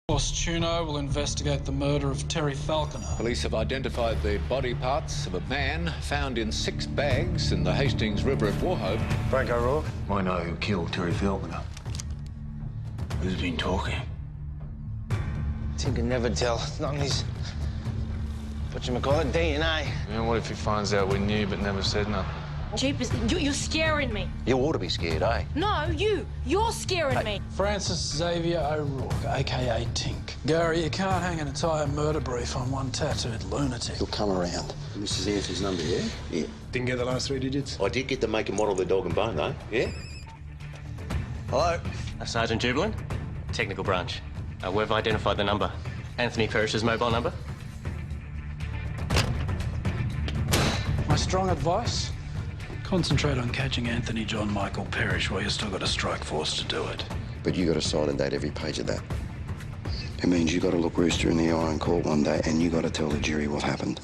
Boss Tuno will investigate the murder of Terry Falconer. Police have identified the body parts of a man found in 6 bags in the Hastings River at Warhope. Frank O'Rourke? I know who killed Terry Falconer. Who's been talking? Tim can never tell. It's not in his... whatchamacallit, DNA. And what if he finds out we knew but never said nothing? Jeepers, you're scaring me. You ought to be scared, eh? No, you're scaring me. Francis Xavier O'Rourke, a.k.a. Tink. Gary, you can't hang an entire murder brief on one tattooed lunatic. He'll come around. And this is Anthony's number, yeah? Yeah. Didn't get the last 3 digits? I did get the make and model of the dog and bone, though. Yeah? Hello? Sergeant Jubilant, technical branch. We've identified the number. Anthony Parrish's mobile number. My strong advice? Concentrate on catching Anthony John Michael Parrish while you've still got a strike force to do it. But you got to sign and date every page of that. It means you got to look Rooster in the eye and call one day, and you got to tell the jury what happened.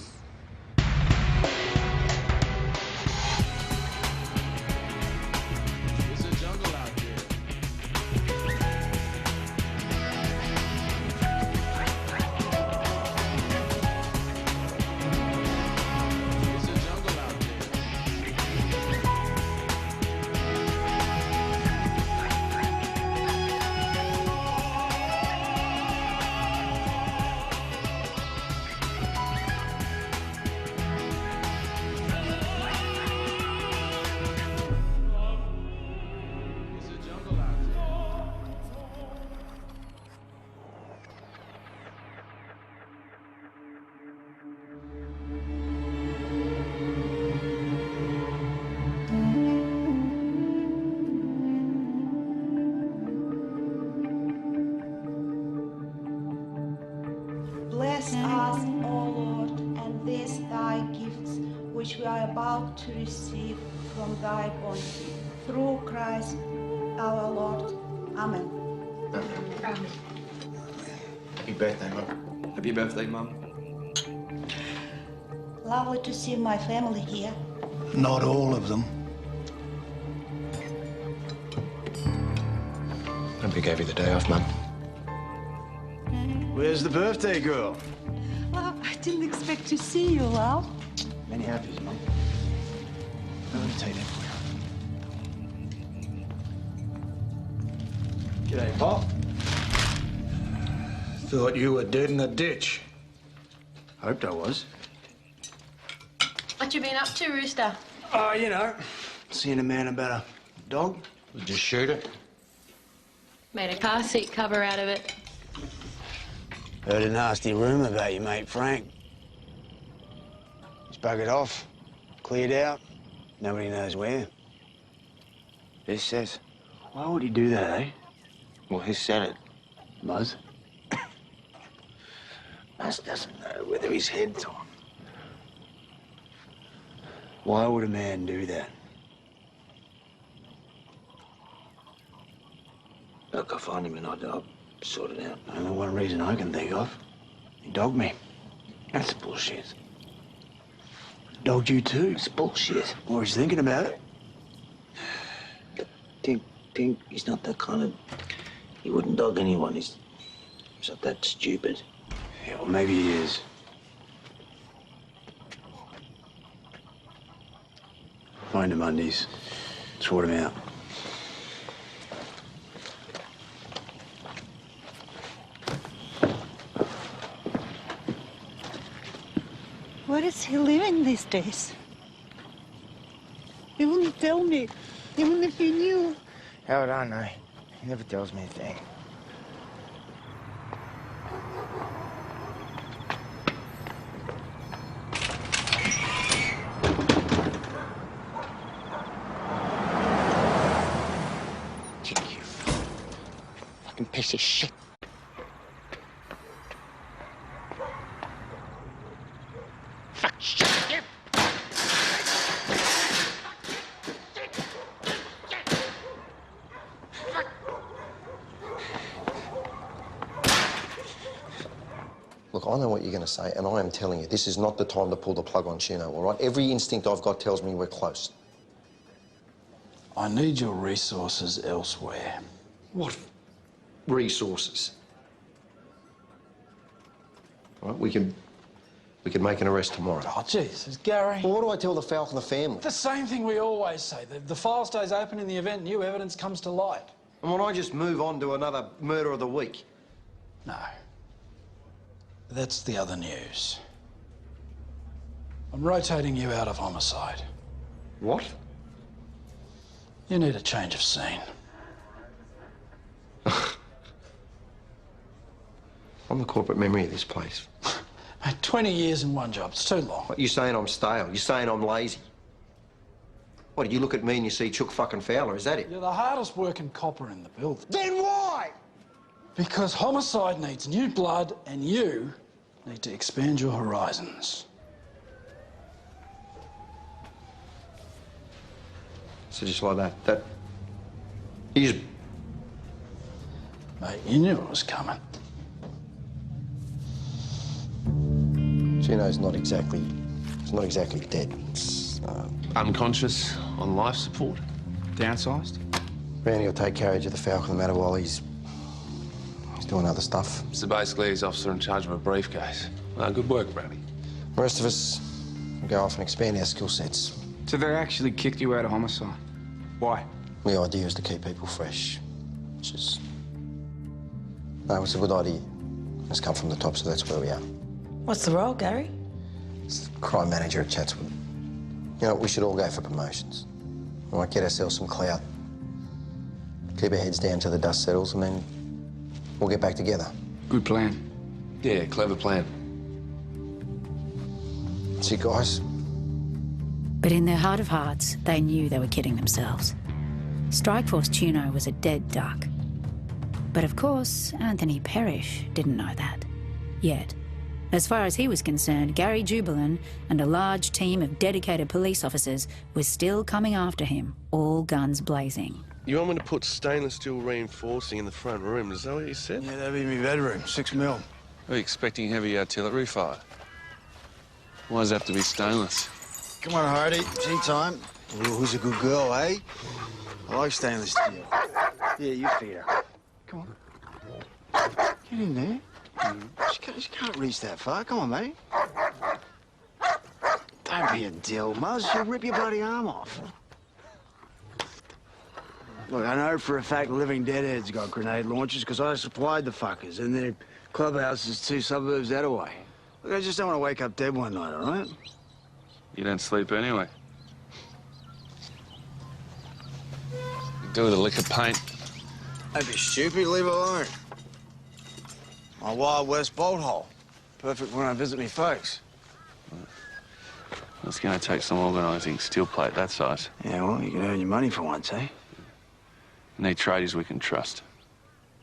Bless us, O Lord, and these thy gifts, which we are about to receive from thy bounty. Through Christ our Lord. Amen. Amen. Happy birthday, Mum. Happy birthday, Mum. Lovely to see my family here. Not all of them. Nobody gave you the day off, Mum. Where's the birthday girl? Love, I didn't expect to see you, love. Many happies, Mum. Let me take that for you. G'day, Pop. Thought you were dead in a ditch. Hoped I was. What you been up to, Rooster? Oh, you know, seeing a man about a dog. Just shoot it. Made a car seat cover out of it. Heard a nasty rumour about your mate Frank. He's buggered off, cleared out, nobody knows where. Who says? Why would he do that, eh? Well, who said it? Muzz? Muzz doesn't know whether his head's on. Why would a man do that? Look, I'll find him and I'll sort it out. Only one reason I can think of. He dogged me. That's bullshit. Dogged you too. It's bullshit. Or he's thinking about it. Tink, he's not that kind of... He wouldn't dog anyone. He's not that stupid. Yeah, well, maybe he is. Find him undies. Sort him out. Where is he living these days? He wouldn't tell me, even if he knew. How would I know? He never tells me a thing. You fucking piece of shit. Fuck, shit, you. Look, I know what you're going to say, and I am telling you, this is not the time to pull the plug on Chino, all right? Every instinct I've got tells me we're close. I need your resources elsewhere. What resources? Right? We could make an arrest tomorrow. Oh, Jesus, Gary. Well, what do I tell the Falconer family? The same thing we always say. The file stays open in the event new evidence comes to light. And when I just move on to another murder of the week? No. That's the other news. I'm rotating you out of homicide. What? You need a change of scene. I'm the corporate memory of this place. Mate, 20 years in one job, it's too long. What, you saying I'm stale? You saying I'm lazy? What, you look at me and you see Chook fucking Fowler, is that it? You're the hardest working copper in the building. Then why? Because homicide needs new blood and you need to expand your horizons. So just like that. You just... Mate, you knew it was coming. Gino's not exactly dead. It's, Unconscious, on life support. Downsized. Randy will take carriage of the Falcon no matter while he's doing other stuff. So basically, he's officer in charge of a briefcase. Good work, Brownie. The rest of us will go off and expand our skill sets. So they actually kicked you out of homicide? Why? The idea is to keep people fresh. It's just... No, it's a good idea. It's come from the top, so that's where we are. What's the role, Gary? It's crime manager at Chatswood. You know, we should all go for promotions. We might get ourselves some clout. Keep our heads down till the dust settles, and then we'll get back together. Good plan. Yeah, clever plan. See, guys? But in their heart of hearts, they knew they were kidding themselves. Strikeforce Tuno was a dead duck. But of course, Anthony Parrish didn't know that. Yet. As far as he was concerned, Gary Jubelin and a large team of dedicated police officers was still coming after him, all guns blazing. You want me to put stainless steel reinforcing in the front room, is that what you said? Yeah, that'd be my bedroom, 6 mil. Are you expecting heavy artillery fire? Why does it have to be stainless? Come on, Hardy, tea time. Ooh, who's a good girl, eh? I like stainless steel. Yeah, you figure. Come on. Get in there. She can't reach that far. Come on, mate. Don't be a dill, Muzz. You'll rip your bloody arm off. Look, I know for a fact Living Deadhead's got grenade launchers because I supplied the fuckers, and their clubhouse is 2 suburbs that away. Look, I just don't want to wake up dead one night, all right? You don't sleep anyway. You do it a lick of paint. Don't be stupid. Leave it alone. My Wild West bolt hole. Perfect when I visit me folks. It's going to take some organising steel plate that size. Yeah, well, you can earn your money for once, eh? Need tradies we can trust.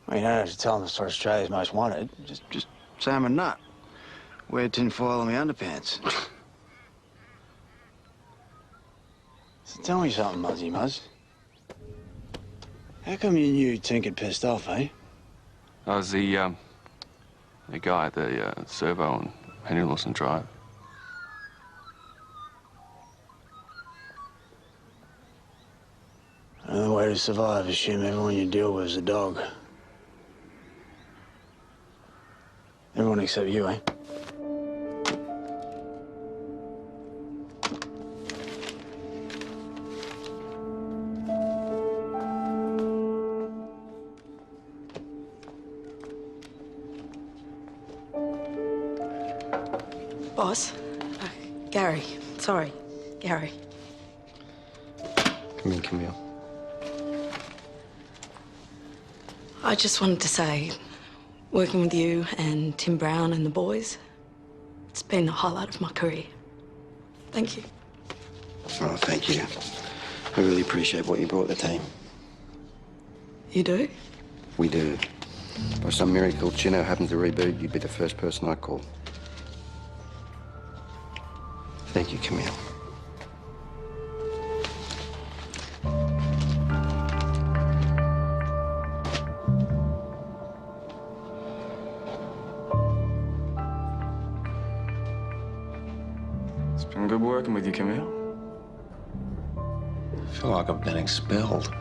Well, you don't have to tell them it's for Australia's most wanted. Just say I'm a nut. Wear tinfoil on my underpants. So tell me something, Muzzy Muzz. How come you knew Tinker pissed off, eh? I was the guy at the servo on Henry Lawson Drive. And the way to survive, assume everyone you deal with is a dog. Everyone except you, eh? Boss? Gary. Sorry. Gary. Come in, Camille. I just wanted to say, working with you and Tim Brown and the boys, it's been the highlight of my career. Thank you. Oh, thank you. I really appreciate what you brought the team. You do? We do. By some miracle, Chino happened to reboot, you'd be the first person I'd call. Thank you, Camille. It's been good working with you, Camille. I feel like I've been expelled.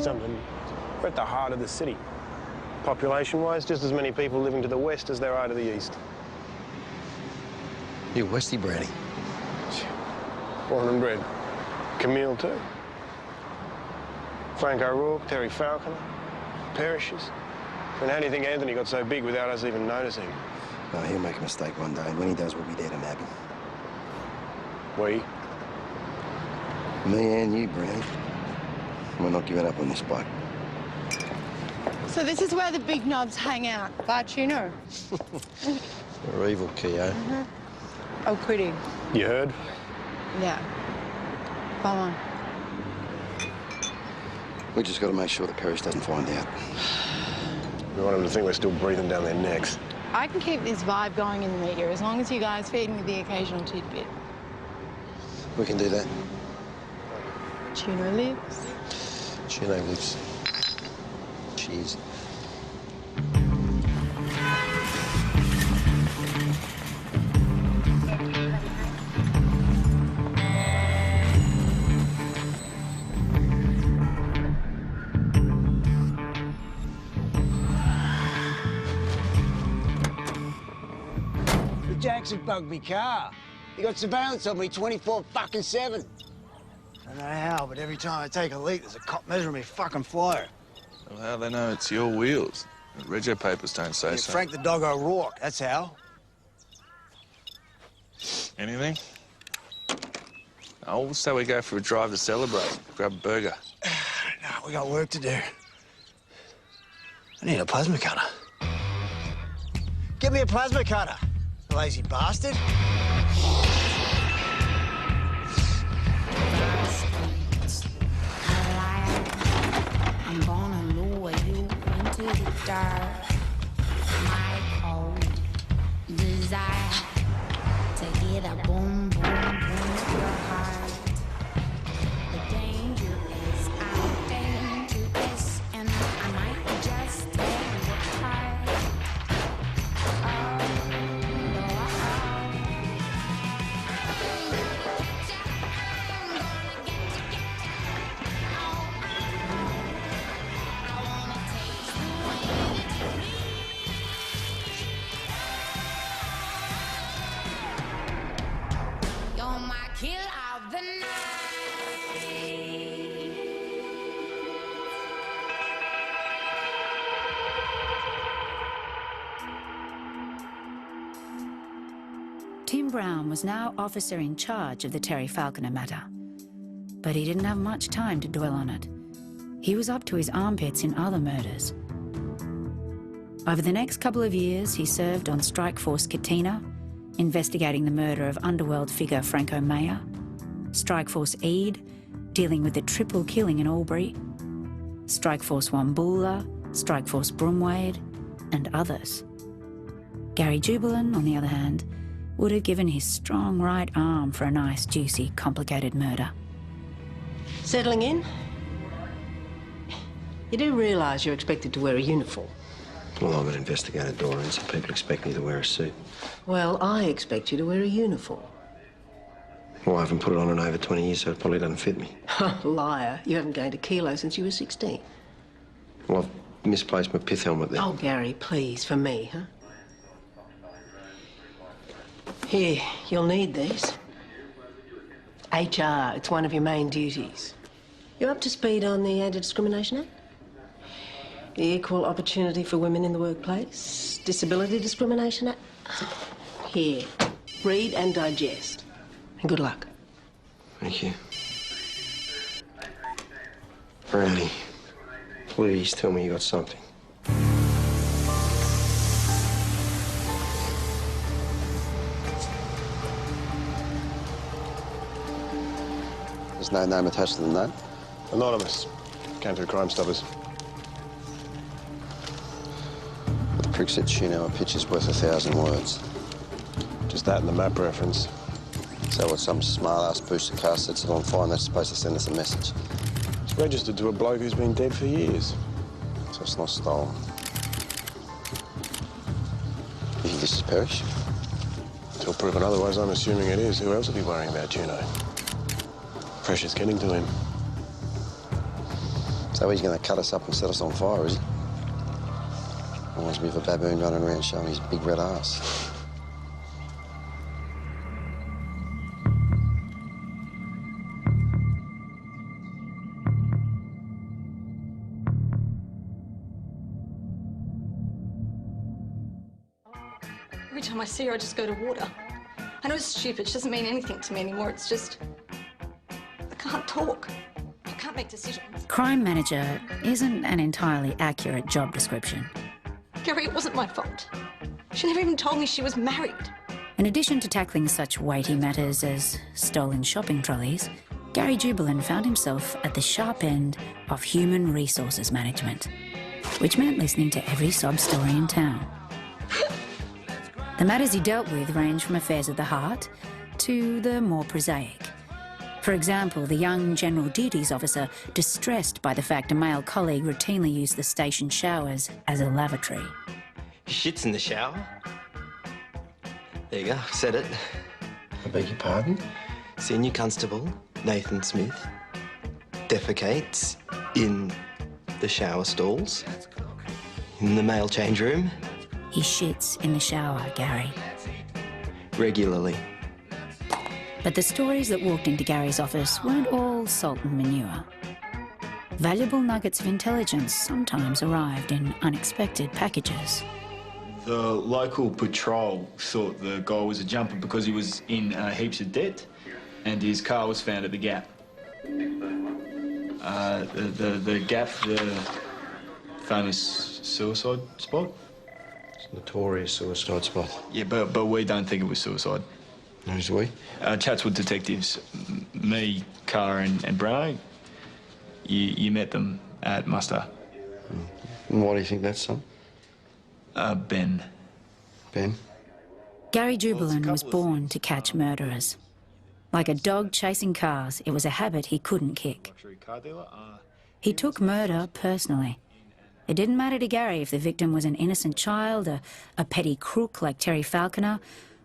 something? We're at the heart of the city. Population-wise, just as many people living to the west as there are to the east. You're Westie, Brownie. Born and bred. Camille, too. Frank O'Rourke, Terry Falconer, Parishes. And how do you think Anthony got so big without us even noticing? No, he'll make a mistake one day, and when he does, we'll be there to nab him. We? Me and you, Brownie. We're not giving up on this bloke. So this is where the big knobs hang out, but you know. You're evil, Keo. Oh, pretty. You heard? Yeah. Come on. We just got to make sure that Parrish doesn't find out. We want them to think we're still breathing down their necks. I can keep this vibe going in the media as long as you guys feed me the occasional tidbit. We can do that. Tuna lives. Tuna lives. Cheers. Jackson bugged me car. He got surveillance on me 24/7. I don't know how, but every time I take a leak, there's a cop measuring me fucking flyer. Well, how they know it's your wheels? The rego papers don't say so. Frank the Dog O'Rourke, that's how. Anything? Oh, so we go for a drive to celebrate. Grab a burger. No, we got work to do. I need a plasma cutter. Give me a plasma cutter, you lazy bastard. I'm gonna lure you into the dark. My cold desire to get a boom, boom, boom to your heart. The danger is I'm dangerous, and I might just tear you apart. You're my kill of the night. Tim Brown was now officer in charge of the Terry Falconer matter. But he didn't have much time to dwell on it. He was up to his armpits in other murders. Over the next couple of years, he served on Strike Force Katina, investigating the murder of underworld figure Franco Mayer, Strike Force Eid, dealing with the triple killing in Albury, Strike Force Wamboola, Strike Force Broomwade, and others. Gary Jubelin, on the other hand, would have given his strong right arm for a nice, juicy, complicated murder. Settling in? You do realise you're expected to wear a uniform? Well, I'm an investigator, Dorian, so people expect me to wear a suit. Well, I expect you to wear a uniform. Well, I haven't put it on in over 20 years, so it probably doesn't fit me. Liar. You haven't gained a kilo since you were 16. Well, I've misplaced my pith helmet there. Oh, Gary, please, for me, huh? Here, you'll need these. HR, it's one of your main duties. You're up to speed on the Anti-Discrimination Act? The Equal Opportunity for Women in the Workplace? Disability Discrimination Act? Here, read and digest. And good luck. Thank you. Brownie, please tell me you got something. There's no name attached to the note? Anonymous. Came through Crime Stoppers. The prick said Chino, a picture's worth 1,000 words. Just that and the map reference. So what, some smart-ass booster car sets it on fire and that's supposed to send us a message? It's registered to a bloke who's been dead for years. So it's not stolen. You think this is Parrish? Until proven otherwise, I'm assuming it is. Who else would be worrying about Juno? Pressure's getting to him. So he's going to cut us up and set us on fire, is he? Reminds me of a baboon running around showing his big red ass. Every time I see her, I just go to water. I know it's stupid. She doesn't mean anything to me anymore. It's just... I can't talk. I can't make decisions. Crime manager isn't an entirely accurate job description. Gary, it wasn't my fault. She never even told me she was married. In addition to tackling such weighty matters as stolen shopping trolleys, Gary Jubelin found himself at the sharp end of human resources management, which meant listening to every sob story in town. The matters he dealt with range from affairs of the heart to the more prosaic. For example, the young general duties officer distressed by the fact a male colleague routinely used the station showers as a lavatory. Shits in the shower. There you go, said it. I beg your pardon? Senior Constable Nathan Smith defecates in the shower stalls, in the male change room. He shits in the shower, Gary. Regularly. But the stories that walked into Gary's office weren't all salt and manure. Valuable nuggets of intelligence sometimes arrived in unexpected packages. The local patrol thought the guy was a jumper because he was in heaps of debt and his car was found at the Gap. The Gap, the famous suicide spot. Notorious suicide spot. Yeah, but we don't think it was suicide. Who's we? Chatswood detectives. Me, Cara and Brano. You met them at muster. And why do you think that's, son? Ben. Ben? Gary Jubelin was born to catch murderers. Like a dog chasing cars, it was a habit he couldn't kick. He took murder personally. It didn't matter to Gary if the victim was an innocent child, a petty crook like Terry Falconer,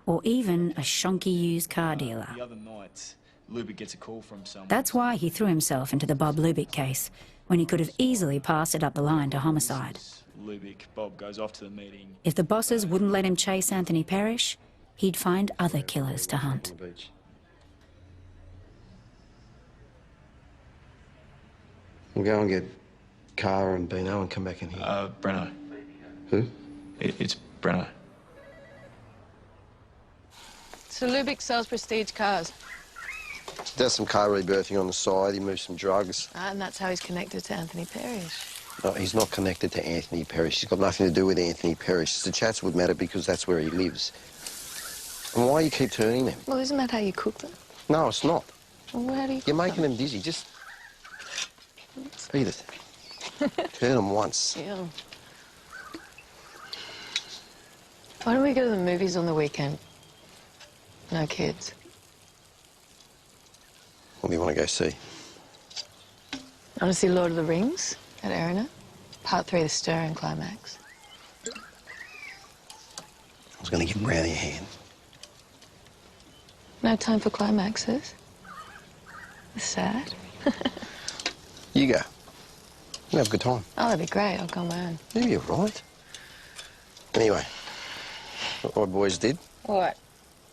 or even a shonky used car dealer. The other night, Lubick gets a call from someone. That's why he threw himself into the Bob Lubick case, when he could have easily passed it up the line to homicide. Lubick, Bob goes off to the meeting. If the bosses wouldn't let him chase Anthony Parrish, he'd find other killers to hunt. We'll go and get Cara and Bino and come back in here. Breno. Who? It's Breno. So Lubick sells prestige cars. He does some car rebirthing on the side, he moves some drugs. And that's how he's connected to Anthony Parrish. No, he's not connected to Anthony Parrish. He's got nothing to do with Anthony Parrish. It's the Chatswood matter because that's where he lives. And why you keep turning them? Well, isn't that how you cook them? No, it's not. Well, how do you You're making them dizzy. Just eat it. Turn them once. Yeah. Why don't we go to the movies on the weekend? No kids. What do you want to go see? I want to see Lord of the Rings at Erina. Part 3, The Stir and Climax. I was going to get round your hand. No time for climaxes. It's sad. You go. You have a good time. Oh, that'd be great. I'll go on my own. Yeah, you're right. Anyway, what my boys did, What?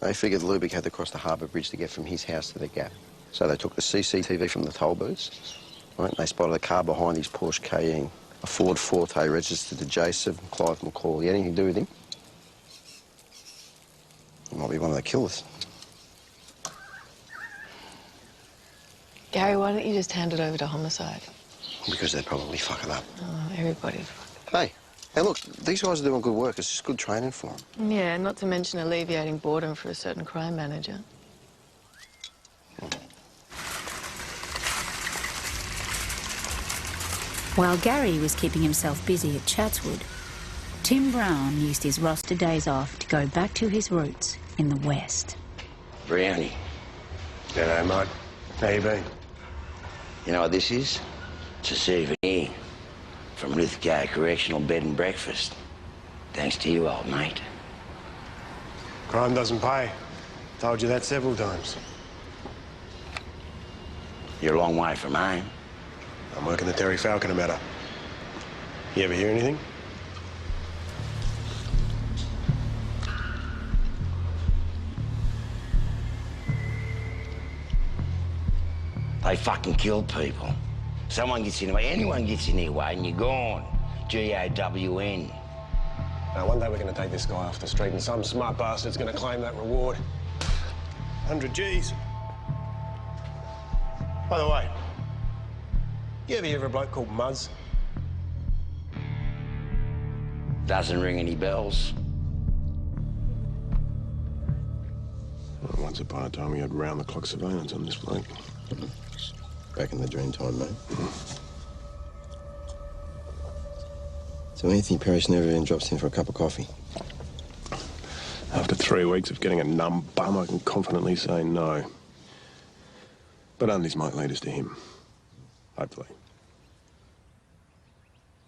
they figured Lubick had to cross the harbour bridge to get from his house to the Gap. So they took the CCTV from the toll booths, right, and they spotted a car behind his Porsche Cayenne, a Ford Forte registered to J7 Clive McCall. You had anything to do with him? He might be one of the killers. Gary, why don't you just hand it over to homicide? Because they'd probably fuck it up. Oh, everybody. Hey, look, these guys are doing good work. It's just good training for them. Yeah, not to mention alleviating boredom for a certain crime manager. While Gary was keeping himself busy at Chatswood, Tim Brown used his roster days off to go back to his roots in the West. Brownie. G'day, mate. How you been? You know what this is? It's a souvenir from Lithgow Correctional Bed and Breakfast. Thanks to you, old mate. Crime doesn't pay. Told you that several times. You're a long way from home. I'm working the Terry Falconer matter. You ever hear anything? They fucking kill people. Someone gets in the way, anyone gets in their way, and you're gone. G-O-W-N. Now, one day we're going to take this guy off the street and some smart bastard's going to claim that reward. 100 G's. By the way, you ever hear of a bloke called Muzz? Doesn't ring any bells. Well, once upon a time, we had round-the-clock surveillance on this bloke. Back in the dream time, mate. So Anthony Parrish never even drops in for a cup of coffee? After 3 weeks of getting a numb bum, I can confidently say no. But Undies might lead us to him. Hopefully.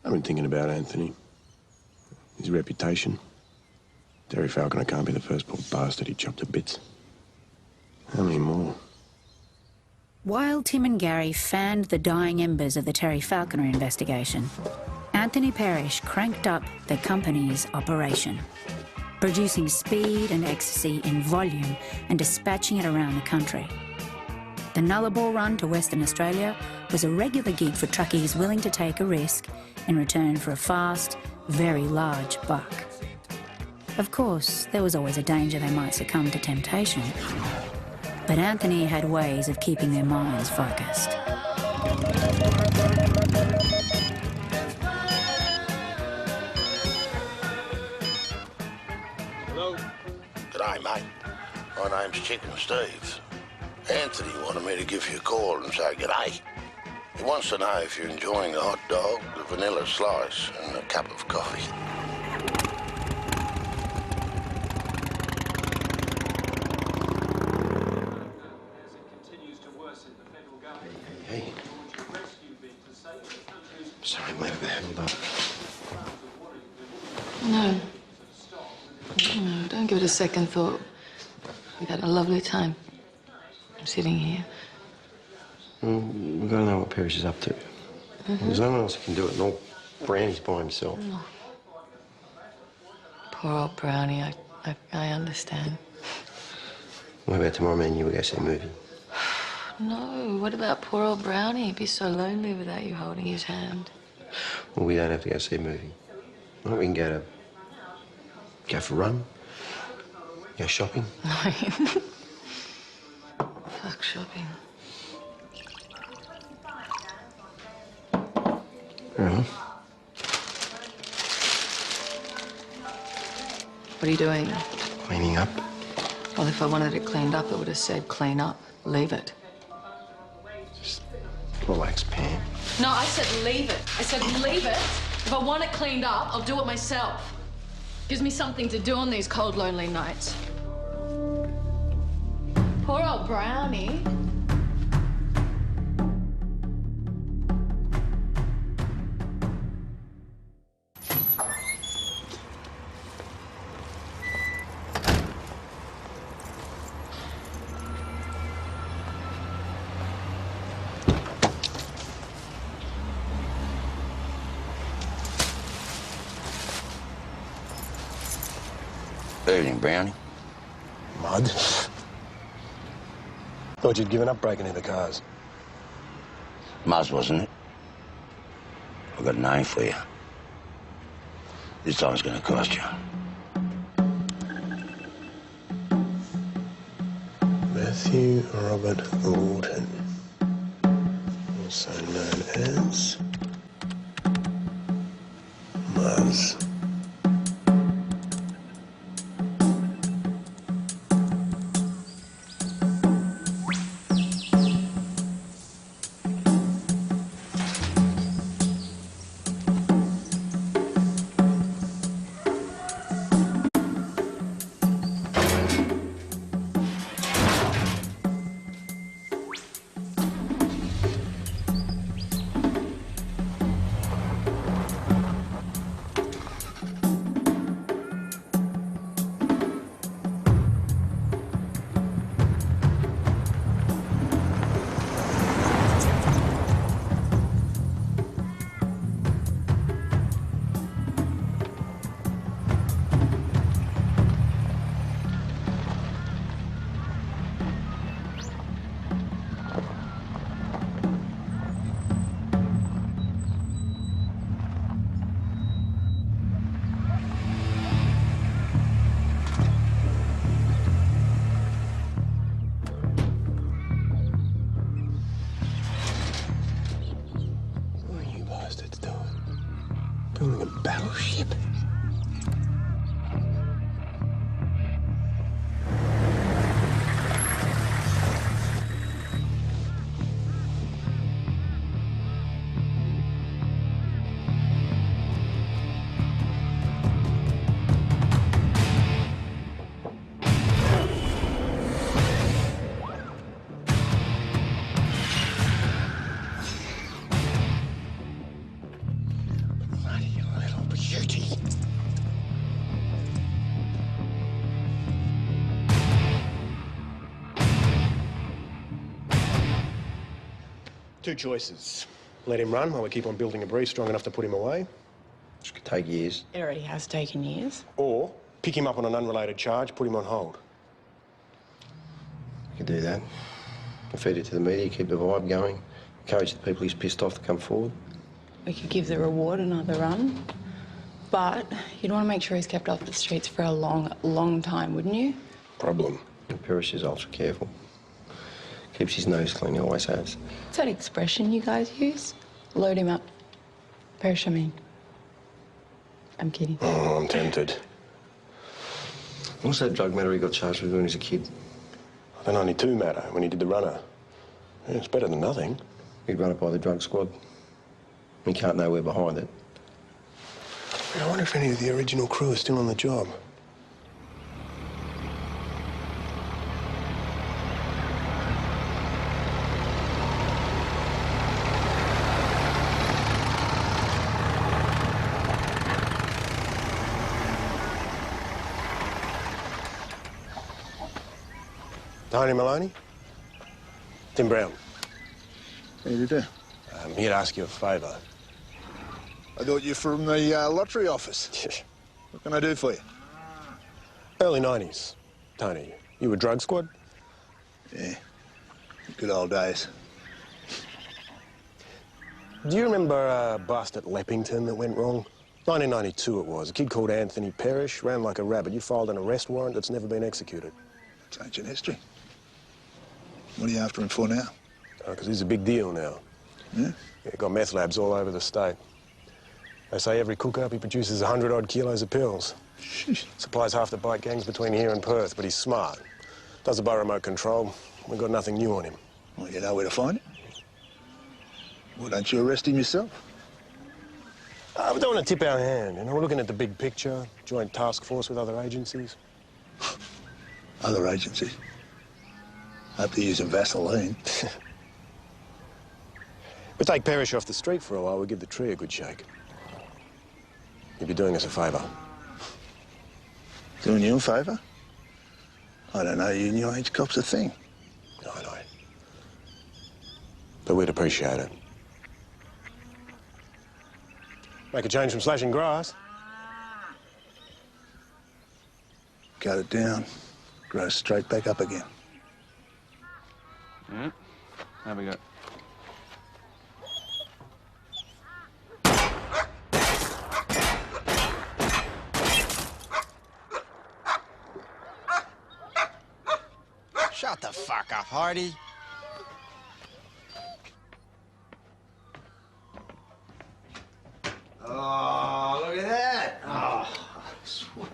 I've been thinking about Anthony. His reputation. Terry Falconer can't be the first poor bastard he chopped to bits. How many more? While Tim and Gary fanned the dying embers of the Terry Falconer investigation, Anthony Parrish cranked up the company's operation, producing speed and ecstasy in volume and dispatching it around the country. The Nullarbor run to Western Australia was a regular gig for truckies willing to take a risk in return for a fast, very large buck. Of course, there was always a danger they might succumb to temptation, but Anthony had ways of keeping their minds focused. Hello? G'day, mate. My name's Chicken Steve. Anthony wanted me to give you a call and say g'day. He wants to know if you're enjoying a hot dog, the vanilla slice, and a cup of coffee. Hey. Sorry, mate, I held up. No. No, don't give it a second thought. We had a lovely time. I'm sitting here. Well, we've got to know what Parrish is up to. There's no one else who can do it, and all Brownie's by himself. Oh. Poor old Brownie, I understand. What about tomorrow, man? You will go see a movie. No, what about poor old Brownie? He'd be so lonely without you holding his hand. Well, we don't have to go see a movie. Well, we can go for a run, go shopping. Fuck shopping. Uh-huh. What are you doing? Cleaning up. Well, if I wanted it cleaned up, it would have said clean up. Leave it. Just relax, Pam. No, I said leave it. I said leave it. If I want it cleaned up, I'll do it myself. Gives me something to do on these cold, lonely nights. Poor old Brownie. Evening, Brownie. Mud. Thought you'd given up breaking into cars. Muzz, wasn't it? I've got a name for you. This time's gonna cost you. Matthew Robert Lawton, also known as Muzz. Building a battleship? Two choices. Let him run while we keep on building a breeze strong enough to put him away. Which could take years. It already has taken years. Or pick him up on an unrelated charge, put him on hold. We could do that. Feed it to the media, keep the vibe going, encourage the people he's pissed off to come forward. We could give the reward another run. But you'd want to make sure he's kept off the streets for a long, long time, wouldn't you? Problem. Parrish is ultra careful. Keeps his nose clean, he always has. What's that expression you guys use? Load him up. Parrish, I mean. I'm kidding. Oh, I'm tempted. What's that drug matter he got charged with when he was a kid? Then only two matter when he did the runner. Yeah, it's better than nothing. He'd run it by the drug squad. We can't know we're behind it. I wonder if any of the original crew are still on the job. Tony Maloney? Tim Brown. How do you do? I'm here to ask you a favour. I thought you were from the lottery office. What can I do for you? Early 90s. Tony, you were drug squad? Yeah. Good old days. Do you remember a bust at Leppington that went wrong? 1992 it was. A kid called Anthony Parrish ran like a rabbit. You filed an arrest warrant that's never been executed. It's ancient history. What are you after him for now? Because he's a big deal now. Yeah? Yeah, got meth labs all over the state. They say every cook-up he produces 100-odd kilos of pills. Sheesh. Supplies half the bike gangs between here and Perth, but he's smart. Does it by remote control. We've got nothing new on him. Well, you know where to find it. Why don't you arrest him yourself? We don't want to tip our hand, you know. We're looking at the big picture, joint task force with other agencies. Other agencies? Hope they're using Vaseline. We take Parrish off the street for a while, we give the tree a good shake. You'd be doing us a favour. Doing you a favour? I don't know, you new age cop's a thing. I know. But we'd appreciate it. Make a change from slashing grass. Cut it down, grow straight back up again. Yeah. There we go. Shut the fuck up, Hardy. Oh, look at that. Oh, sweet.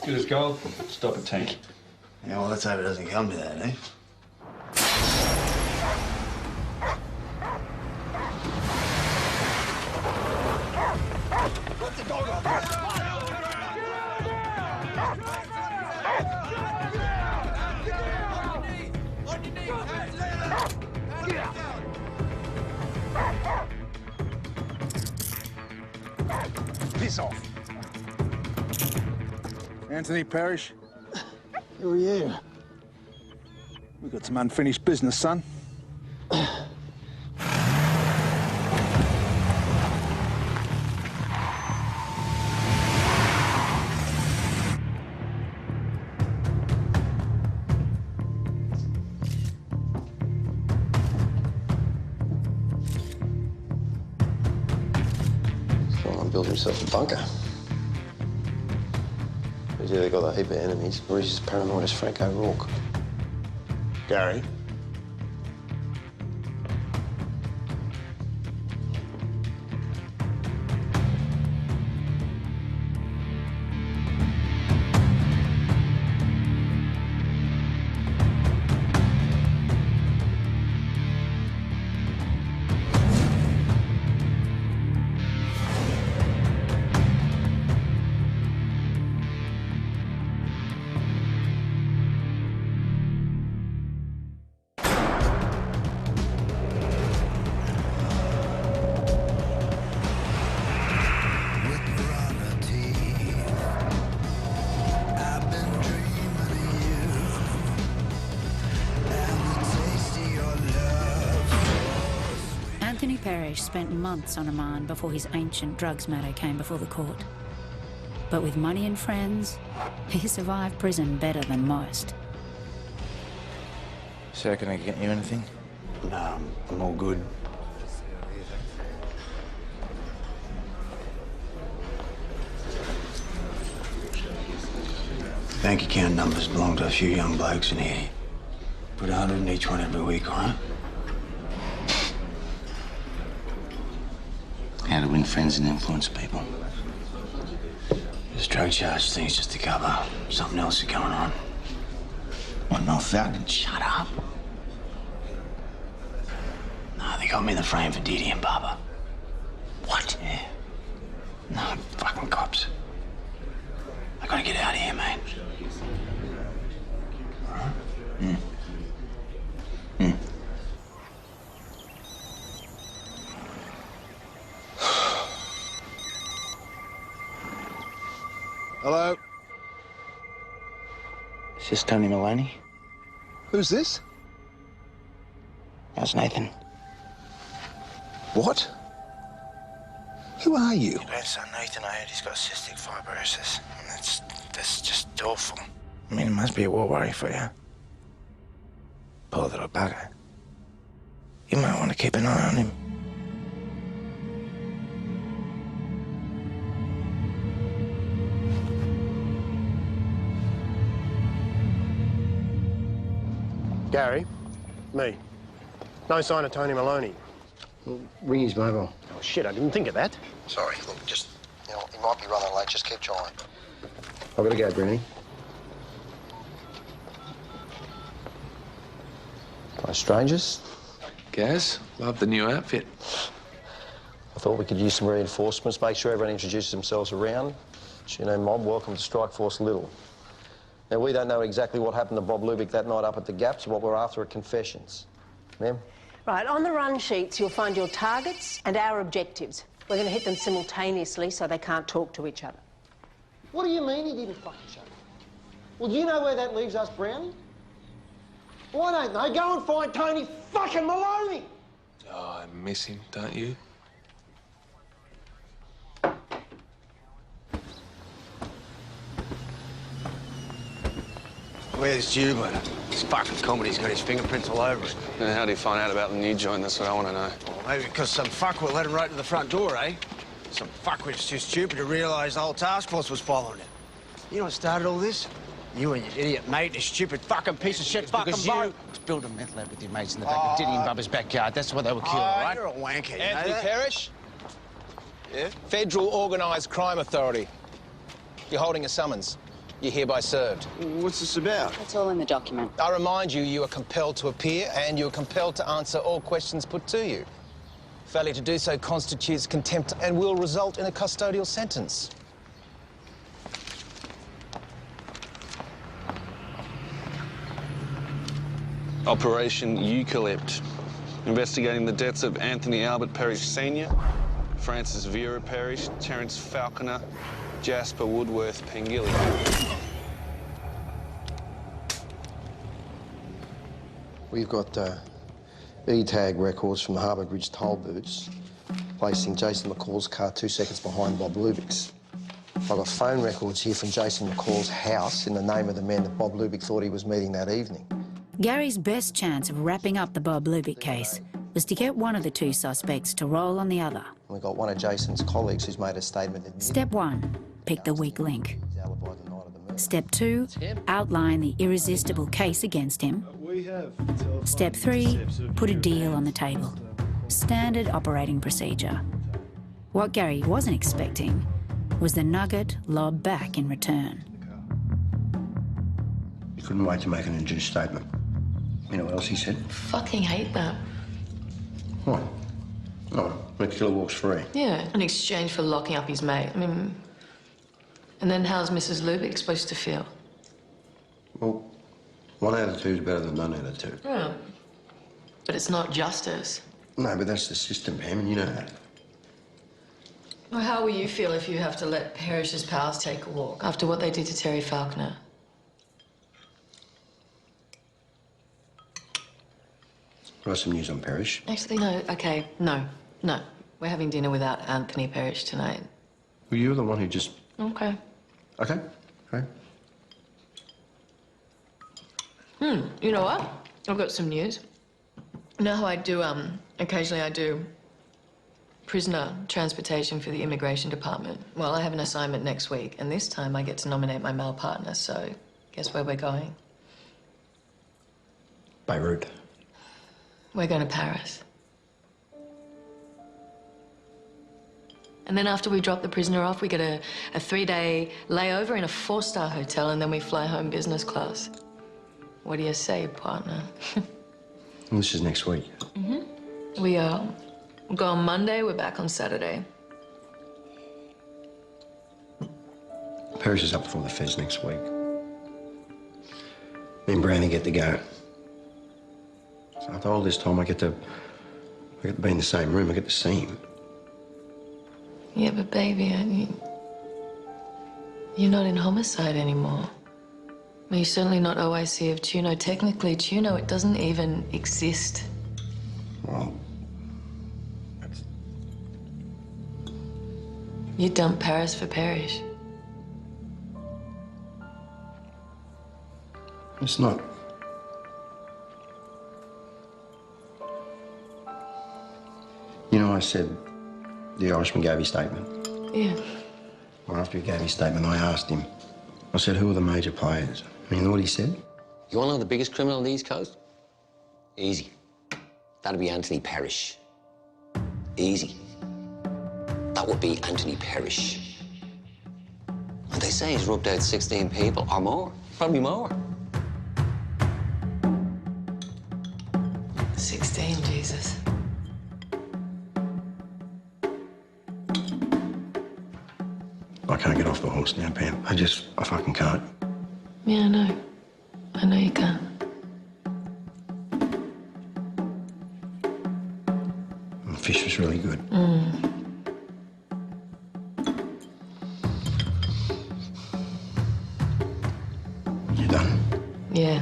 Good as gold. Stop at tank. Yeah, well, let's hope it doesn't come to that, eh? Put the dog on. Piss off. Anthony Parrish? Who are you? We've got some unfinished business, son. Someone built himself a bunker. He's either got a heap of enemies or he's as paranoid as Frank O'Rourke. Gary? Parrish spent months on remand before his ancient drugs matter came before the court. But with money and friends, he survived prison better than most. Sir, can I get you anything? No, I'm all good. Bank account numbers belong to a few young blokes in here. Put 100 in each one every week, all right? How to win friends and influence people. This drug charge thing's just a cover. Something else is going on. What, North Falcon? Shut up. No, they got me in the frame for Didi and Baba. What? Yeah. No, fucking cops. I gotta get out of here, mate. All right? Hello? Is this Tony Maloney? Who's this? How's Nathan? What? Who are you? Your grandson Nathan, I heard he's got cystic fibrosis. And that's just awful. I mean, it must be a war worry for you. Poor little bugger. You might want to keep an eye on him. Gary? Me. No sign of Tony Maloney. Well, ring his mobile. Oh, shit, I didn't think of that. Sorry, look, just, you know, he might be running late. Just keep trying. I've got to go, Brownie. Hi, strangers. Gaz, love the new outfit. I thought we could use some reinforcements, make sure everyone introduces themselves around. So, you know, mob, welcome to Strike Force Little. Now, we don't know exactly what happened to Bob Lubick that night up at the Gap, so what we're after are confessions. Ma'am? Right, on the run sheets, you'll find your targets and our objectives. We're going to hit them simultaneously so they can't talk to each other. What do you mean he didn't fucking show? Well, do you know where that leaves us, Brownie? Why don't they go and find Tony fucking Maloney? Oh, I miss him, don't you? Where's Jubler? This fucking comedy's got his fingerprints all over it. And how do you find out about the new joint? That's what I want to know. Well, maybe because some fuckwit let him right to the front door, eh? Some fuckwit's too stupid to realise the whole task force was following it. You know what started all this? You and your idiot mate, this stupid fucking piece of shit fucking boat. Built a meth lab with your mates in the back of Diddy and Bubba's backyard. That's why they were killed, all right? You're a wanker, you Anthony know that? Parrish? Yeah? Federal Organised Crime Authority. You're holding a summons. You're hereby served. What's this about? It's all in the document. I remind you, you are compelled to appear and you are compelled to answer all questions put to you. Failure to do so constitutes contempt and will result in a custodial sentence. Operation Eucalypt. Investigating the deaths of Anthony Albert Parrish Sr., Francis Vera Parrish, Terence Falconer, Jasper Woodworth Pengilly. We've got E-tag records from the Harbour Bridge toll booths, placing Jason McCall's car 2 seconds behind Bob Lubick's. I've got phone records here from Jason McCall's house in the name of the men that Bob Lubick thought he was meeting that evening. Gary's best chance of wrapping up the Bob Lubick case was to get one of the two suspects to roll on the other. We've got one of Jason's colleagues who's made a statement that... Step 1, pick the weak link. Step 2, outline the irresistible case against him. Step 3, put a deal on the table. Standard operating procedure. What Gary wasn't expecting was the nugget lobbed back in return. He couldn't wait to make an induced statement. You know what else he said? Fucking hate that. What? Oh, the killer walks free. Yeah, in exchange for locking up his mate. I mean, and then how's Mrs. Lubick supposed to feel? Well, 1 out of 2 is better than none out of 2. Yeah. But it's not justice. No, but that's the system, Pam, and you know that. Well, how will you feel if you have to let Parrish's pals take a walk after what they did to Terry Falconer? Got some news on Parrish. Actually, no. Okay, no. No, we're having dinner without Anthony Parrish tonight. Well, you're the one who just... Okay. Okay. Okay. You know what? I've got some news. You know how I do, occasionally I do prisoner transportation for the immigration department? Well, I have an assignment next week, and this time I get to nominate my male partner, so guess where we're going? Beirut. We're going to Paris. And then after we drop the prisoner off, we get a 3-day layover in a 4-star hotel, and then we fly home business class. What do you say, partner? Well, this is next week. We go on Monday, we're back on Saturday. Parrish is up before the feds next week. Me and Brownie get to go. So after all this time, I get to be in the same room. I get to see him. Yeah, but baby, you're not in homicide anymore. I mean, you're certainly not OIC of Tuno. Technically, Tuno, it doesn't even exist. Well, You dumped Paris for Parrish. it's not. You know, I said the Irishman gave his statement. Yeah. Well, after he gave his statement, I asked him. I said, who are the major players? And you know what he said? You want to know the biggest criminal on the East Coast? Easy. That'd be Anthony Parrish. Easy. That would be Anthony Parrish. And they say he's rubbed out 16 people or more. Probably more. 16, Jesus. I can't get off the horse now, Pam. I fucking can't. Yeah, I know. I know you can. The fish was really good. You done? Yeah.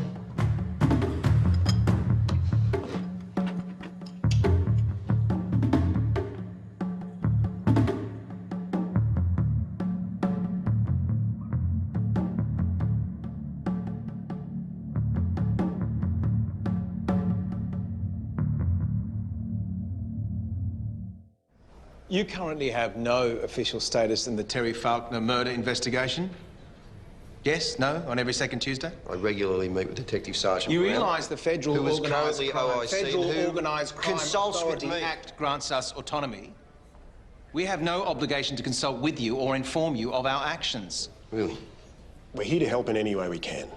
You currently have no official status in the Terry Falconer murder investigation? Yes? No? On every second Tuesday? I regularly meet with Detective Sergeant You Brown, realise the Federal who is Organised currently Crime, OIC, Federal who Organised Crime consults with Authority me. Act grants us autonomy. We have no obligation to consult with you or inform you of our actions. Really? We're here to help in any way we can.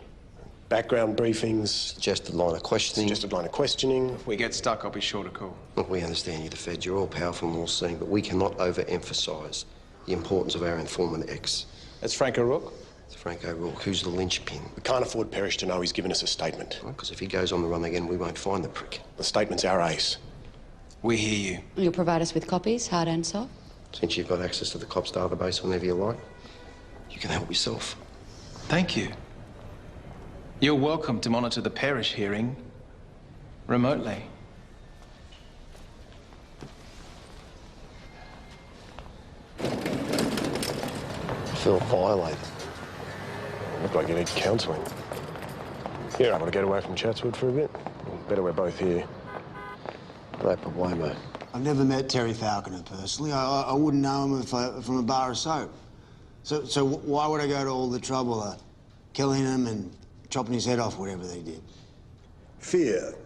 Background briefings. Suggested line of questioning. Suggested line of questioning. If we get stuck, I'll be sure to call. Look, we understand you, the Feds. You're all powerful and all seeing, but we cannot overemphasise the importance of our informant X. That's Frank O'Rourke? It's Frank O'Rourke. Who's the linchpin? We can't afford Parrish to know he's given us a statement. Because if he goes on the run again, we won't find the prick. The statement's our ace. We hear you. You'll provide us with copies, hard and soft? Since you've got access to the cops database whenever you like, you can help yourself. Thank you. You're welcome to monitor the Parrish hearing remotely. I feel violated. Look like you need counselling. You're able to get away from Chatswood for a bit? Better we're both here. No problemo. I've never met Terry Falconer personally. I wouldn't know him from a bar of soap. So why would I go to all the trouble of killing him and chopping his head off, whatever they did? Fear,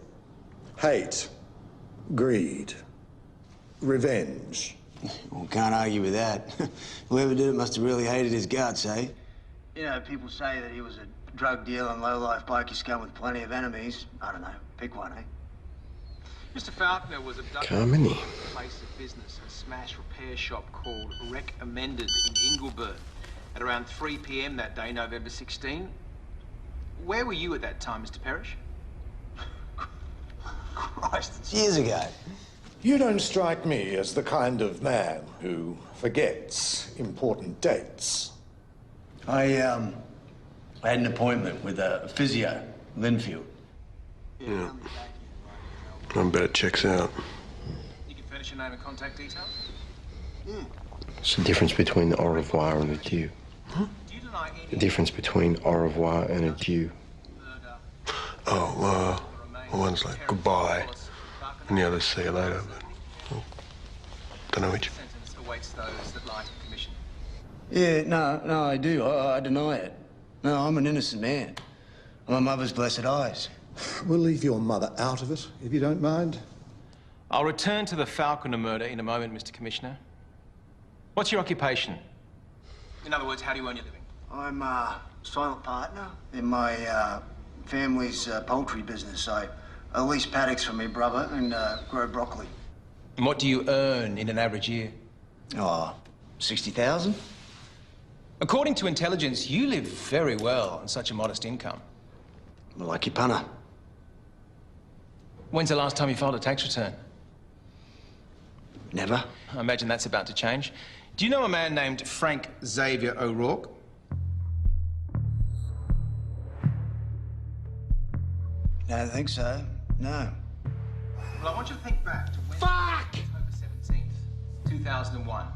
hate, greed, revenge. Well, can't argue with that. Whoever did it must have really hated his guts, eh? You know, people say that he was a drug dealer and low-life bikie scum with plenty of enemies. I don't know. Pick one, eh? Mr. Falconer was abducted Carmini. from a place of business, a smash repair shop called Rec Amended in Ingleburn at around 3 p.m. that day, November 16. Where were you at that time, Mr. Parrish? Christ, it's years ago. You don't strike me as the kind of man who forgets important dates. I had an appointment with a physio, Linfield. Yeah. I bet it checks out. us your name and contact details? Yeah. It's the difference between au revoir and adieu. Huh? Do you deny any... The difference between au revoir and adieu. Oh, well, one's like goodbye, and the other's see you later, but don't know which. Sentence awaits those that lie to commission. Yeah, no, I do. I deny it. No, I'm an innocent man. My mother's blessed eyes. We'll leave your mother out of it, if you don't mind. I'll return to the Falconer murder in a moment, Mr. Commissioner. What's your occupation? In other words, how do you earn your living? I'm a silent partner in my family's poultry business. I lease paddocks for my brother and grow broccoli. And what do you earn in an average year? Oh, 60,000. According to intelligence, you live very well on such a modest income. I'm a lucky punter. When's the last time you filed a tax return? Never. I imagine that's about to change. Do you know a man named Frank Xavier O'Rourke? No, I don't think so. No. Well, I want you to think back to when... October 17th, 2001.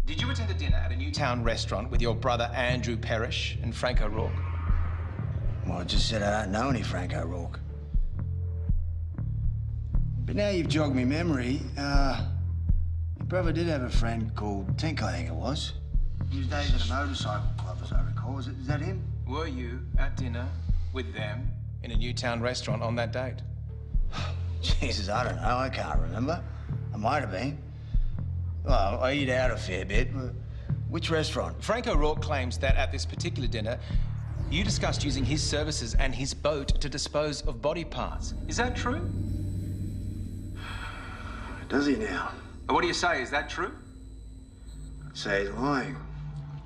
Did you attend a dinner at a Newtown restaurant with your brother Andrew Parrish and Frank O'Rourke? Well, I just said I don't know any Frank O'Rourke. But now you've jogged me memory, your brother did have a friend called Tink, I think it was. He was days at a motorcycle club, as I recall. Is that him? Were you at dinner with them in a Newtown restaurant on that date? Jesus, I don't know. I can't remember. I might have been. Well, I eat out a fair bit. But which restaurant? Frank O'Rourke claims that at this particular dinner, you discussed using his services and his boat to dispose of body parts. Is that true? Does he now? What do you say? Is that true? I'd say he's lying.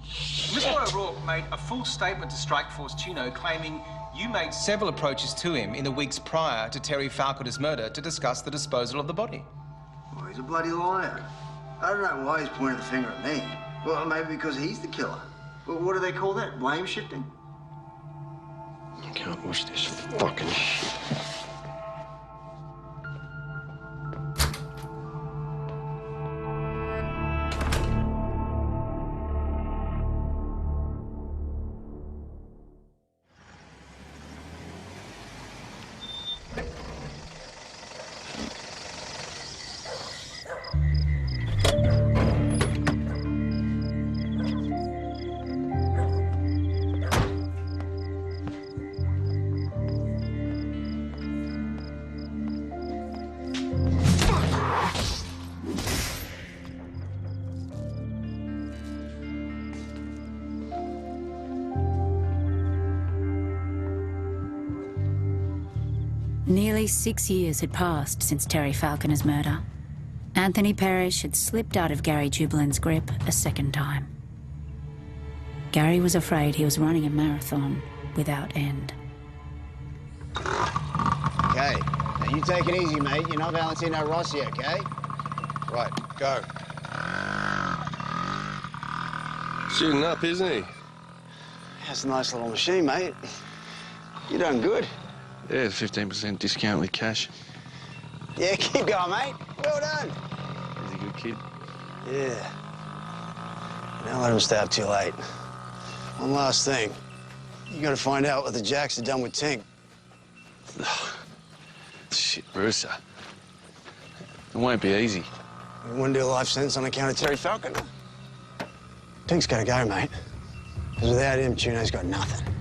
Mr. O'Rourke made a full statement to Strikeforce Tuno claiming you made several approaches to him in the weeks prior to Terry Falconer's murder to discuss the disposal of the body. Well, he's a bloody liar. I don't know why he's pointing the finger at me. Well, maybe because he's the killer. Well, what do they call that? Blame shifting? I can't watch this fucking shit. Nearly 6 years had passed since Terry Falconer's murder. Anthony Parrish had slipped out of Gary Jubilin's grip a second time. Gary was afraid he was running a marathon without end. Okay. Now, you take it easy, mate. You're not Valentino Rossi, okay? Right, go. Shooting up, isn't he? That's a nice little machine, mate. You're doing good. Yeah, 15% discount with cash. Yeah, keep going, mate. Well done. He's a good kid. Yeah. Now let him stay up too late. One last thing. You gotta find out what the Jacks have done with Tink. Shit, Rooster. It won't be easy. We wouldn't do a life sentence on account of Terry Falconer. Tink's gotta go, mate. Because without him, Tuno's got nothing.